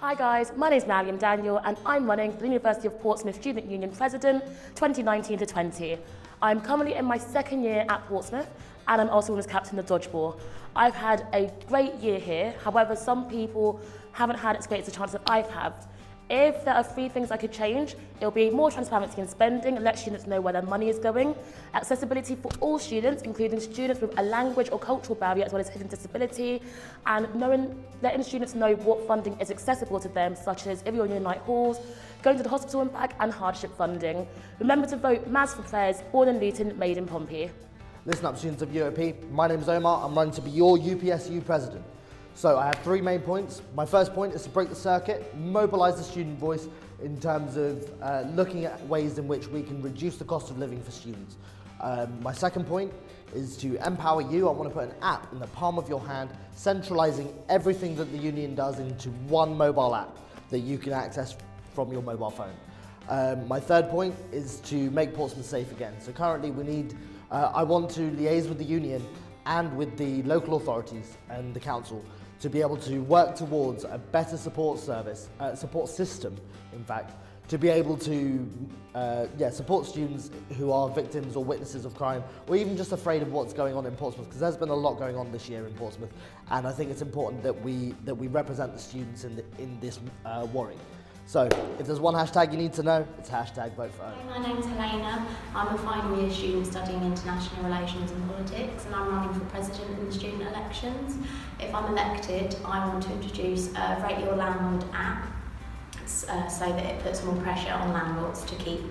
Hi guys, my name is MARIAM and I'm running for the University of Portsmouth Student Union President 2019 to 20. I'm currently in my second year at Portsmouth and I'm also women's captain of dodgeball. I've had a great year here, however some people haven't had as great as a chance that I've had. If there are 3 things I could change, it'll be more transparency in spending, let students know where their money is going, accessibility for all students, including students with a language or cultural barrier as well as hidden disability, and letting students know what funding is accessible to them, such as if you're in your night halls, going to the hospital and back, and hardship funding. Remember to vote MAS for Prayers, born in Luton, made in Pompey. Listen up, students of UOP. My name is Omar. I'm running to be your UPSU president. So I have 3 main points. My first point is to break the circuit, mobilise the student voice in terms of looking at ways in which we can reduce the cost of living for students. My second point is to empower you. I want to put an app in the palm of your hand, centralising everything that the union does into one mobile app that you can access from your mobile phone. My third point is to make Portsmouth safe again. So currently I want to liaise with the union and with the local authorities and the council to be able to work towards a better support system, in fact, to be able to support students who are victims or witnesses of crime, or even just afraid of what's going on in Portsmouth, because there's been a lot going on this year in Portsmouth, and I think it's important that we represent the students in this worry. So, if there's one hashtag you need to know, it's hashtag vote for OMAR. My name's HAYLEY. I'm a final year student studying international relations and politics, and I'm running for president in the student elections. If I'm elected, I want to introduce a Rate Your Landlord app so that it puts more pressure on landlords to keep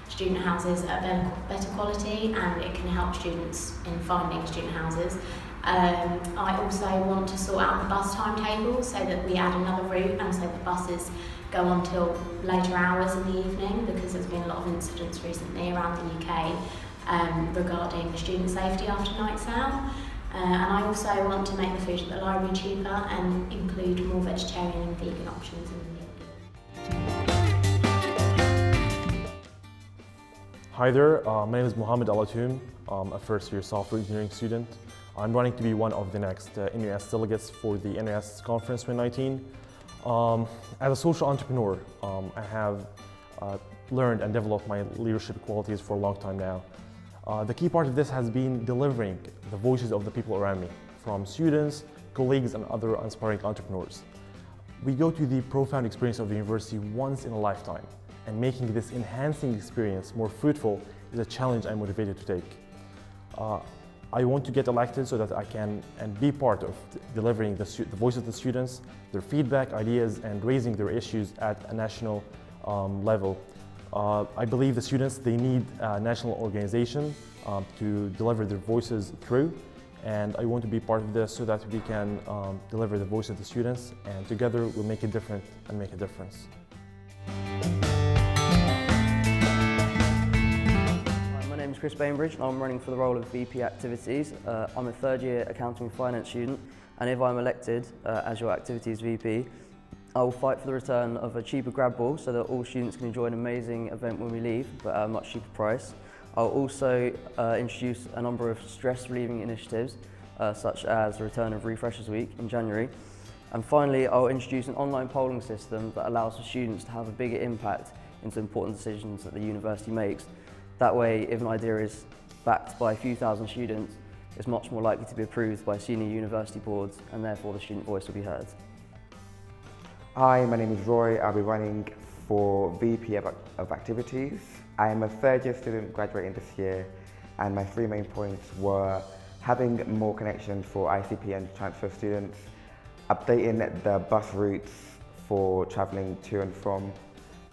student houses at better quality, and it can help students in finding student houses. I also want to sort out the bus timetables so that we add another route and so the buses go on till later hours in the evening, because there's been a lot of incidents recently around the UK regarding student safety after nights out. And I also want to make the food at the library cheaper and include more vegetarian and vegan options in the meal. Hi there, my name is MOHAMMAD, ALATOUM. I'm a first-year software engineering student. I'm running to be one of the next NUS delegates for the NUS Conference 2019. As a social entrepreneur, I have learned and developed my leadership qualities for a long time now. The key part of this has been delivering the voices of the people around me, from students, colleagues, and other inspiring entrepreneurs. We go to the profound experience of the university once in a lifetime, and making this enhancing experience more fruitful is a challenge I'm motivated to take. I want to get elected so that I can be part of delivering the voice of the students, their feedback, ideas, and raising their issues at a national level. I believe the students, they need a national organization to deliver their voices through, and I want to be part of this so that we can deliver the voice of the students, and together we'll make it different and make a difference. My name is Chris Bainbridge and I'm running for the role of VP Activities. I'm a 3rd year accounting and finance student, and if I'm elected as your Activities VP, I will fight for the return of a cheaper grab ball so that all students can enjoy an amazing event when we leave, but at a much cheaper price. I'll also introduce a number of stress relieving initiatives, such as the return of Refreshers Week in January. And finally, I'll introduce an online polling system that allows for students to have a bigger impact into important decisions that the university makes. That way, if an idea is backed by a few thousand students, it's much more likely to be approved by senior university boards, and therefore the student voice will be heard. Hi, my name is Roy. I'll be running for VP of Activities. I am a 3rd year student graduating this year, and my 3 main points were having more connections for ICP and transfer students, updating the bus routes for travelling to and from,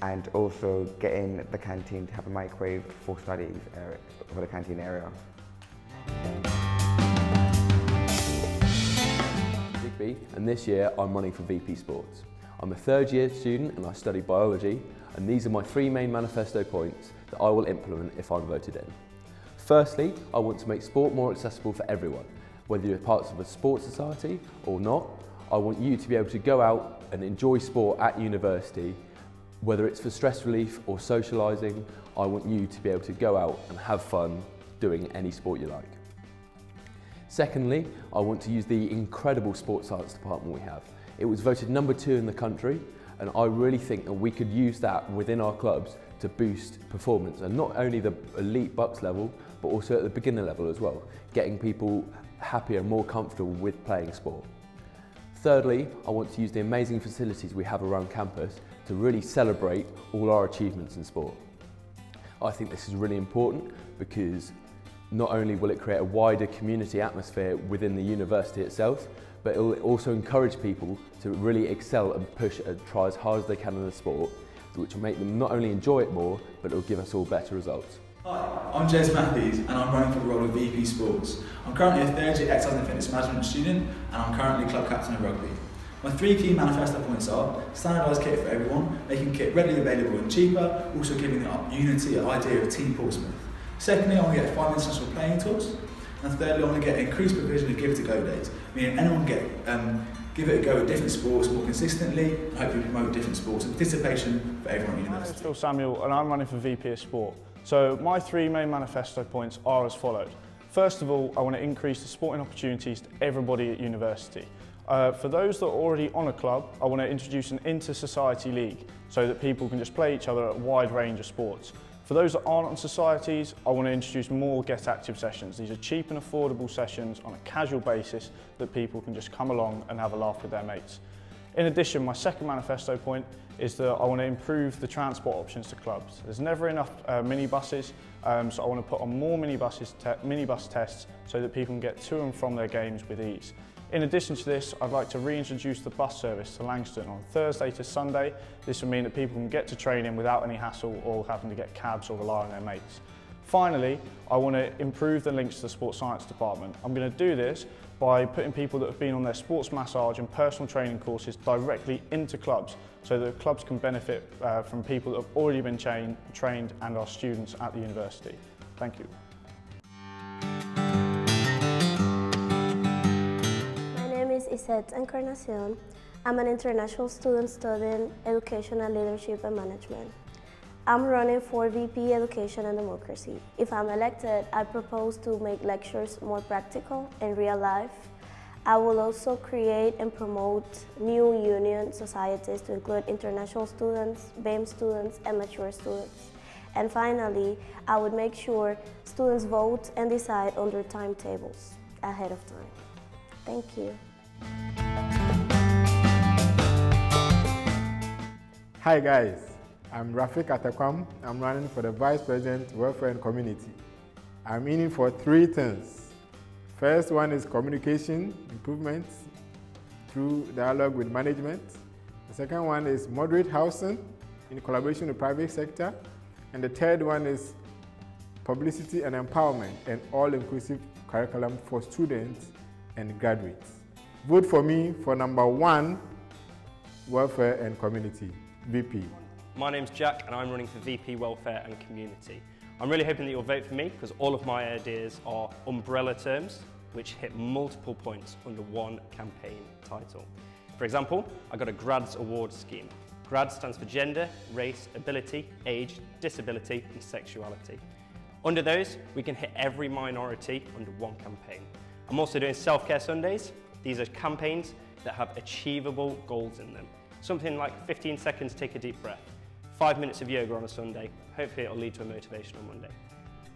and also getting the canteen to have a microwave for studies for the canteen area. Digby, and this year I'm running for VP Sports. I'm a 3rd year student and I study biology, and these are my 3 main manifesto points that I will implement if I'm voted in. Firstly, I want to make sport more accessible for everyone. Whether you're part of a sports society or not, I want you to be able to go out and enjoy sport at university. Whether it's for stress relief or socialising, I want you to be able to go out and have fun doing any sport you like. Secondly, I want to use the incredible sports science department we have. It was voted #2 in the country, and I really think that we could use that within our clubs to boost performance, and not only the elite bucks level but also at the beginner level as well, getting people happier and more comfortable with playing sport. Thirdly, I want to use the amazing facilities we have around campus to really celebrate all our achievements in sport. I think this is really important because not only will it create a wider community atmosphere within the university itself, but it will also encourage people to really excel and push and try as hard as they can in the sport, which will make them not only enjoy it more, but it will give us all better results. Hi, I'm Jez Matthews and I'm running for the role of VP Sports. I'm currently a third year exercise and fitness management student and I'm currently club captain of rugby. My 3 key manifesto points are standardised kit for everyone, making kit readily available and cheaper, also giving the unity and idea of Team Portsmouth. Secondly, I want to get 5 international playing tours. And thirdly, I want to get increased provision of Give It A Go days, meaning anyone can give it a go at different sports more consistently and hopefully promote different sports and participation for everyone at university. My name is Phil Samuel and I'm running for VP of Sport. So my 3 main manifesto points are as followed. First of all, I want to increase the sporting opportunities to everybody at university. For those that are already on a club, I want to introduce an inter-society league so that people can just play each other at a wide range of sports. For those that aren't on societies, I want to introduce more Get Active sessions. These are cheap and affordable sessions on a casual basis that people can just come along and have a laugh with their mates. In addition, my second manifesto point is that I want to improve the transport options to clubs. There's never enough minibuses, so I want to put on more minibus tests so that people can get to and from their games with ease. In addition to this, I'd like to reintroduce the bus service to Langston on Thursday to Sunday. This will mean that people can get to training without any hassle or having to get cabs or rely on their mates. Finally, I want to improve the links to the sports science department. I'm going to do this by putting people that have been on their sports massage and personal training courses directly into clubs so that clubs can benefit from people that have already been trained and are students at the university. Thank you. IZZETE ENCARNACION. I'm an international student studying Education and Leadership and Management. I'm running for VP Education and Democracy. If I'm elected, I propose to make lectures more practical and real life. I will also create and promote new union societies to include international students, BAME students, and mature students. And finally, I would make sure students vote and decide on their timetables ahead of time. Thank you. Hi guys, I'm RAFIQ ARTHUR-QUARM. I'm running for the Vice President, Welfare and Community. I'm in for 3 things. First one is communication improvements through dialogue with management. The second one is moderate housing in collaboration with the private sector. And the third one is publicity and empowerment and all-inclusive curriculum for students and graduates. Vote for me for number 1, Welfare and Community, VP. My name's Jack and I'm running for VP Welfare and Community. I'm really hoping that you'll vote for me because all of my ideas are umbrella terms which hit multiple points under one campaign title. For example, I got a GRADS award scheme. GRAD stands for gender, race, ability, age, disability and sexuality. Under those, we can hit every minority under one campaign. I'm also doing self-care Sundays. These are campaigns that have achievable goals in them. Something like 15 seconds, take a deep breath. 5 minutes of yoga on a Sunday. Hopefully it'll lead to a motivational Monday.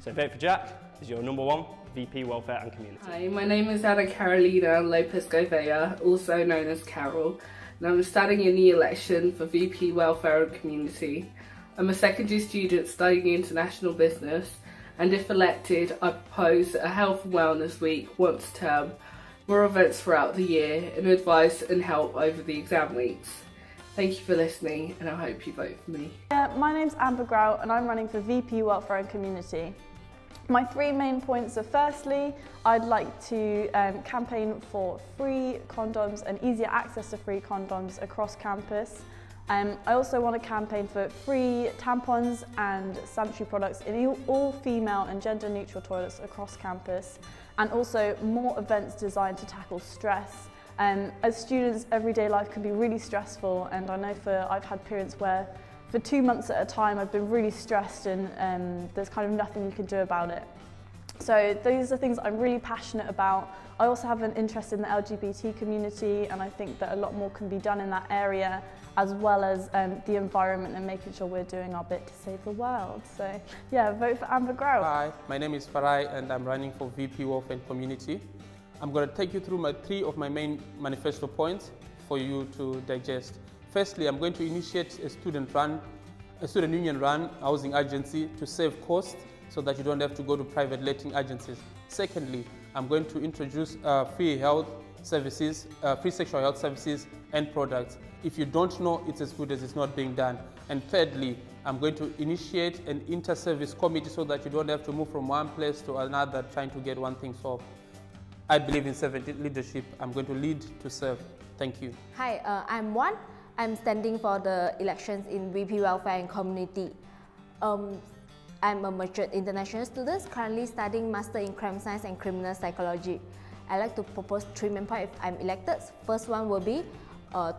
So vote for Jack as your number 1 VP Welfare and Community. Hi, my name is Ana Carolina Lopez Gouveia, also known as Carol, and I'm studying in the election for VP Welfare and Community. I'm a secondary student studying international business, and if elected, I propose a health and wellness week once a term, more events throughout the year, and advice and help over the exam weeks. Thank you for listening, and I hope you vote for me. My name's Amber GROUT, and I'm running for VP Welfare and Community. My 3 main points are, firstly, I'd like to campaign for free condoms and easier access to free condoms across campus. I also want to campaign for free tampons and sanitary products in all female and gender neutral toilets across campus, and also more events designed to tackle stress. As students, everyday life can be really stressful, and I know I've had periods where for 2 months at a time I've been really stressed and there's kind of nothing you can do about it. So those are things I'm really passionate about. I also have an interest in the LGBT community, and I think that a lot more can be done in that area, as well as the environment and making sure we're doing our bit to save the world. So yeah, vote for Amber Grout. Hi, my name is FARAI and I'm running for VP Welfare and Community. I'm going to take you through three of my main manifesto points for you to digest. Firstly, I'm going to initiate a student union run housing agency to save costs so that you don't have to go to private letting agencies. Secondly, I'm going to introduce free health services, free sexual health services and products. If you don't know, it's as good as it's not being done. And thirdly, I'm going to initiate an inter-service committee so that you don't have to move from one place to another trying to get one thing solved. I believe in servant leadership. I'm going to lead to serve. Thank you. Hi, I'm Wan. I'm standing for the elections in VP Welfare and Community. I'm a mature international student currently studying Master in Crime Science and Criminal Psychology. I'd like to propose 3 main points if I'm elected. First one will be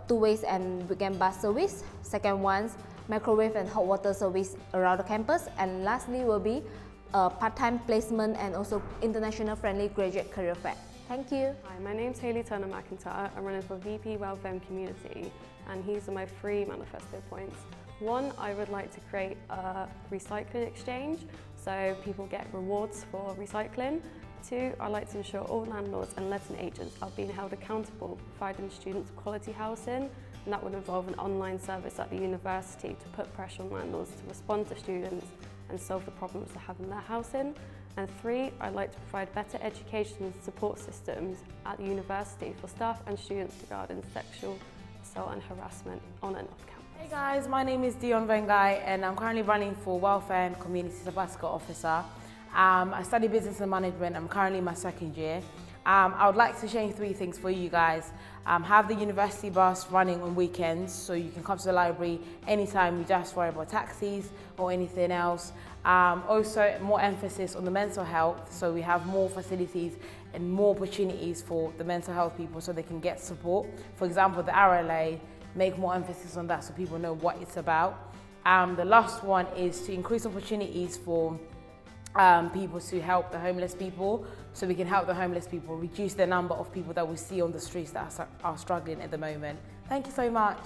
two-ways and weekend bus service. Second one, microwave and hot water service around the campus. And lastly will be part-time placement and also international friendly graduate career fair. Thank you. Hi, my name's HAYLEY TURNER-MCINTYRE. I'm running for VP Welfare and Community, and these are my 3 manifesto points. 1, I would like to create a recycling exchange so people get rewards for recycling. 2, I'd like to ensure all landlords and letting agents are being held accountable for providing students quality housing, and that would involve an online service at the university to put pressure on landlords to respond to students and solve the problems they have in their housing. And 3, I'd like to provide better education and support systems at the university for staff and students regarding sexual assault and harassment on and off campus. Hey guys, my name is DIONE VENGAI and I'm currently running for Welfare and Community Sabbatical Officer. I study business and management. I'm currently in my 2nd year. I would like to change 3 things for you guys. Have the university bus running on weekends so you can come to the library anytime you just worry about taxis or anything else. Also more emphasis on the mental health, so we have more facilities and more opportunities for the mental health people so they can get support. For example, the RLA, make more emphasis on that so people know what it's about. The last one is to increase opportunities for people to help the homeless people, so we can help the homeless people reduce the number of people that we see on the streets that are struggling at the moment. Thank you so much.